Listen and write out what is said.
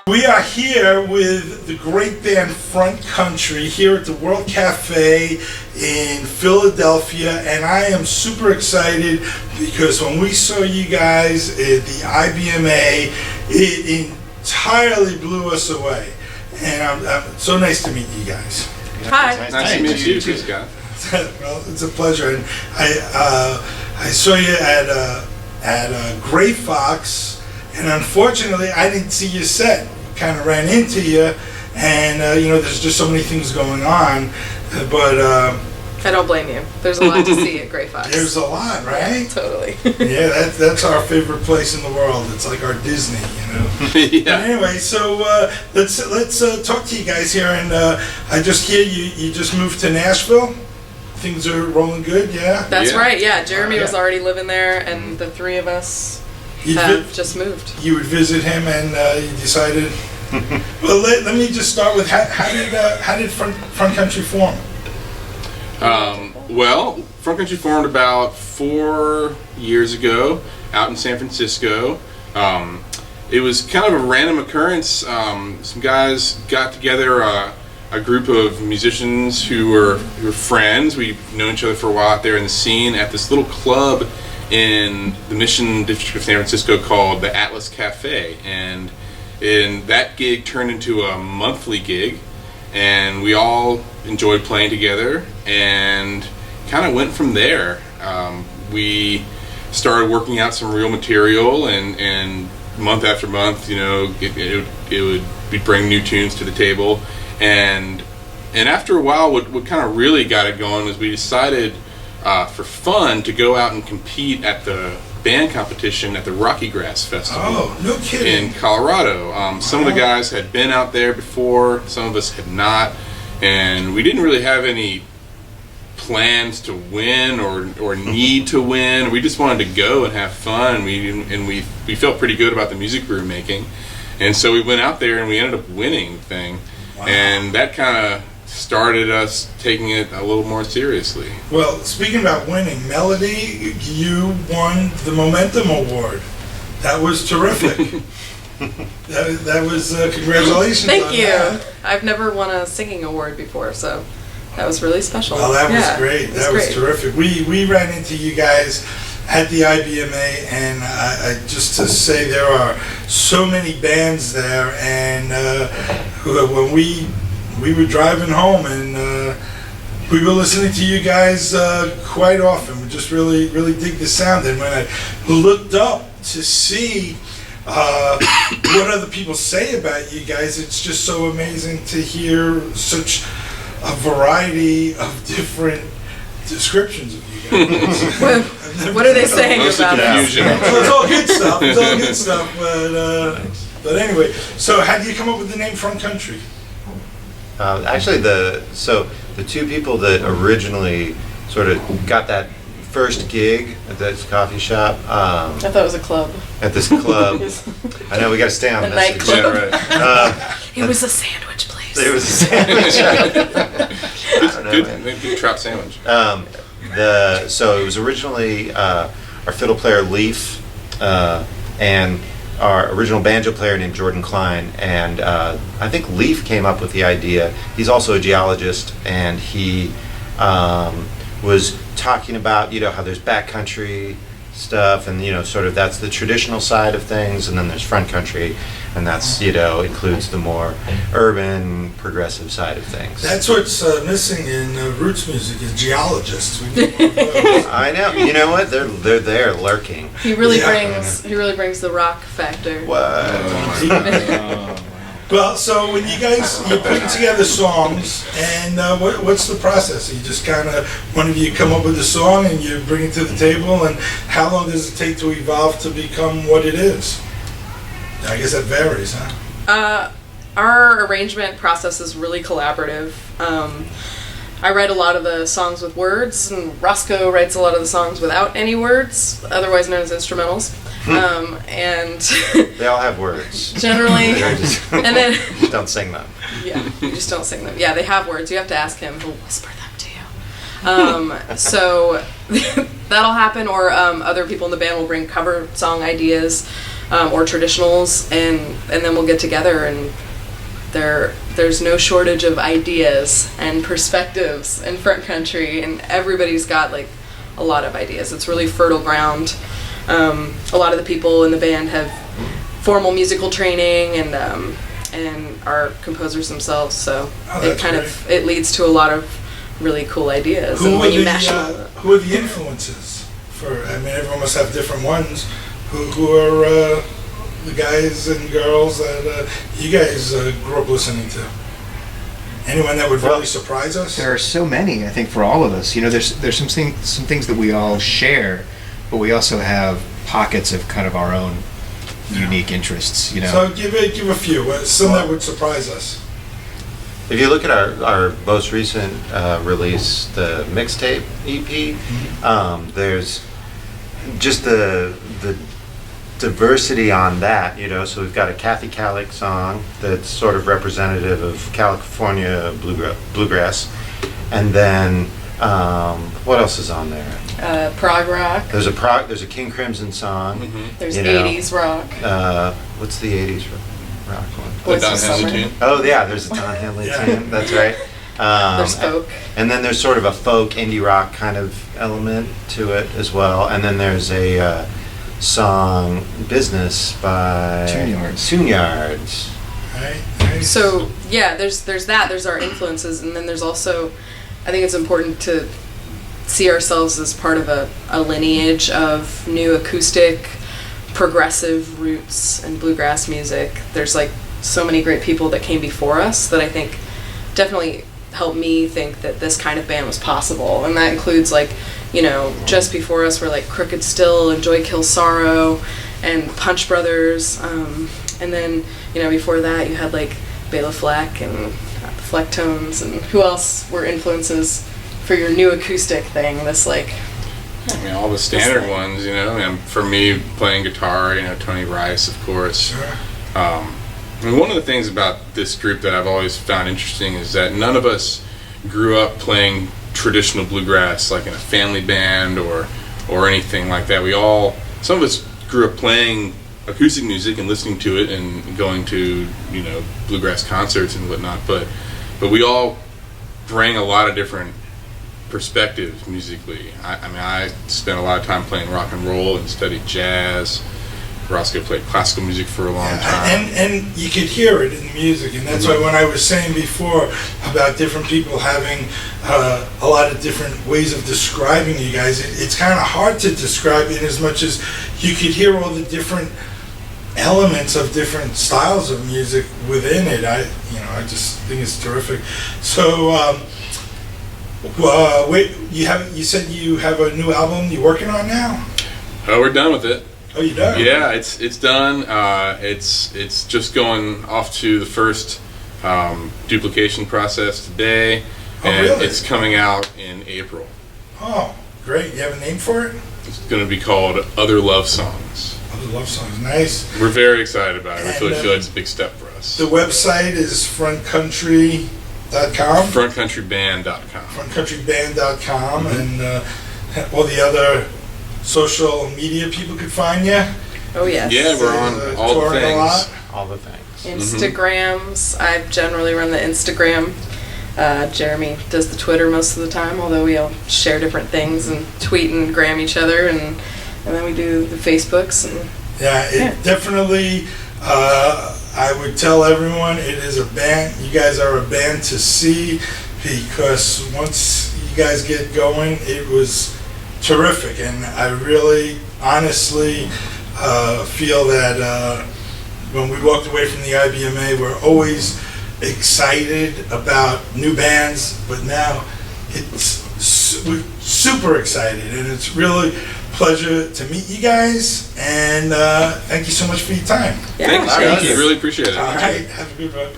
We are here with the great band Front Country here at the World Cafe in Philadelphia, and I am super excited because when we saw you guys at the IBMA, it entirely blew us away. And I'm so nice to meet you guys. Hi. Nice to meet you too, Scott. Well, it's a pleasure. And I saw you at Gray Fox, and unfortunately, I didn't see your set. Kind of ran into you, and there's just so many things going on. But I don't blame you. There's a lot to see at Gray Fox. there's a lot, right? Yeah, totally. Yeah, that's our favorite place in the world. It's like our Disney, Yeah. But anyway, so let's talk to you guys here, and I just hear you just moved to Nashville. Things are rolling good, yeah. That's Yeah. right. Yeah, Jeremy was Yeah. already living there, and the three of us You have just moved. you would visit him, and you decided. Well, let me just start with how did Front Country form? Well, Front Country formed about 4 years ago out in San Francisco. It was kind of a random occurrence. Some guys got together, a group of musicians who were friends. We've known each other for a while out there in the scene at this little club in the Mission District of San Francisco called the Atlas Cafe, and that gig turned into a monthly gig, and we all enjoyed playing together and kind of went from there. We started working out some real material, and month after month, we'd bring new tunes to the table, and after a while, what kind of really got it going was we decided for fun to go out and compete at the band competition at the Rocky Grass Festival. Oh, no kidding! In Colorado. Some of the guys had been out there before, some of us had not, and we didn't really have any plans to win or need to win. We just wanted to go and have fun, and we felt pretty good about the music we were making, and so we went out there and we ended up winning the thing. Wow. And that kind of started us taking it a little more seriously. Well, speaking about winning, Melody, you won the Momentum Award. That was terrific. that was congratulations. Thank on you. That. I've never won a singing award before, so that was really special. Well, that was Yeah, great. it That was great. terrific. We ran into you guys at the IBMA, and I just to say there are so many bands there, and when we were driving home, and we were listening to you guys quite often. We just really dig the sound, and when I looked up to see what other people say about you guys, it's just so amazing to hear such a variety of different descriptions of you guys. What are they saying Mostly about us? confusion. Well, it's all good stuff. It's all good stuff. But anyway, so how did you come up with the name Front Country? Actually, the two people that originally sort of got that first gig at this coffee shop, I thought it was a club. at this club. I know we got to stay on A message. nightclub. Yeah, right. It was a sandwich place. There was a sandwich shop. I don't know, man. Good trout sandwich. So it was originally our fiddle player Leaf and our original banjo player named Jordan Klein, and I think Leaf came up with the idea. He's also a geologist, and he was talking about how there's backcountry stuff, and sort of that's the traditional side of things, and then there's front country, and that's includes the more urban progressive side of things. That's what's missing in roots music is geologists. We need more of those. I know. You know what? They're there lurking. He really Yeah. brings the rock factor. What? Well, so when you're putting together songs, and what's the process? You just kind of, one of you come up with a song and you bring it to the table, and how long does it take to evolve to become what it is? I guess that varies, huh? Our arrangement process is really collaborative. I write a lot of the songs with words, and Roscoe writes a lot of the songs without any words, otherwise known as instrumentals. And They all have words. generally, They're just, and then just don't sing them. yeah, you just don't sing them. Yeah, they have words. You have to ask him. He'll whisper them to you. So that'll happen, or other people in the band will bring cover song ideas. or traditionals, and then we'll get together, and there's no shortage of ideas and perspectives in front country, and everybody's got like a lot of ideas. It's really fertile ground. A lot of the people in the band have formal musical training and are composers themselves, so it leads to a lot of really cool ideas. Who and are when you the mash them all up. who are the influences for? I mean, everyone must have different ones. Who are the guys and girls that you guys grew up listening to? Anyone that would really surprise us? There are so many, I think, for all of us. You know, there's some things that we all share, but we also have pockets of kind of our own unique interests. You know. So give a few. Some that would surprise us. If you look at our most recent release, the mixtape EP, there's just the diversity on that, you know. So we've got a Kathy Kallick song that's sort of representative of California bluegrass, and then what else is on there? Prog rock. There's a King Crimson song. There's you know. 80s rock. What's the 80s rock one? The Voice Don of Henley Summer. tune. Oh yeah, there's a Don Henley tune. That's right. There's folk. And then there's sort of a folk indie rock kind of element to it as well. And then there's a song "Business" by Soonyards. Right? Nice. So yeah, there's that. There's our influences, and then there's also, I think it's important to see ourselves as part of a lineage of new acoustic, progressive roots and bluegrass music. There's like so many great people that came before us that I think definitely helped me think that this kind of band was possible, and that includes like, you know, just before us were like Crooked Still and Joy Kills Sorrow and Punch Brothers, and then, you know, before that you had like Bela Fleck and the Flecktones, and who else were influences for your new acoustic thing? This like, I mean, all the standard ones, you know. I mean, for me, playing guitar, you know, Tony Rice, of course. Sure. I mean, one of the things about this group that I've always found interesting is that none of us grew up playing traditional bluegrass like in a family band or anything like that. Some of us grew up playing acoustic music and listening to it and going to, you know, bluegrass concerts and whatnot, but we all bring a lot of different perspectives musically. I mean, I spent a lot of time playing rock and roll and studied jazz. Roscoe played classical music for a long time. And you could hear it in the music, and that's why when I was saying before about different people having a lot of different ways of describing you guys, it's kind of hard to describe in as much as you could hear all the different elements of different styles of music within it. I just think it's terrific. So, wait, you said you have a new album you're working on now? Oh, we're done with it. Oh, you done? Yeah, it's done. It's just going off to the first duplication process today, and really? it's coming out in April. Oh, great. You have a name for it? It's going to be called Other Love Songs. Other Love Songs. Nice. We're very excited about it. We And, feel like it's a big step for us. The website is frontcountry.com. Frontcountryband.com. Frontcountryband.com, and all the other social media people could find you. oh yes. Yeah, we're on all the Touring a lot. things. All the things. Instagrams. I generally run the Instagram. Jeremy does the Twitter most of the time, although we all share different things and tweet and gram each other, and then we do the Facebooks. And Definitely, I would tell everyone it is a band. You guys are a band to see, because once you guys get going, it was terrific, and I really, honestly feel that when we walked away from the IBMA, we're always excited about new bands, but now we're super excited, and it's really a pleasure to meet you guys, and thank you so much for your time. yeah, Thank you, thanks. Scott. I really appreciate it. All right, have a good one.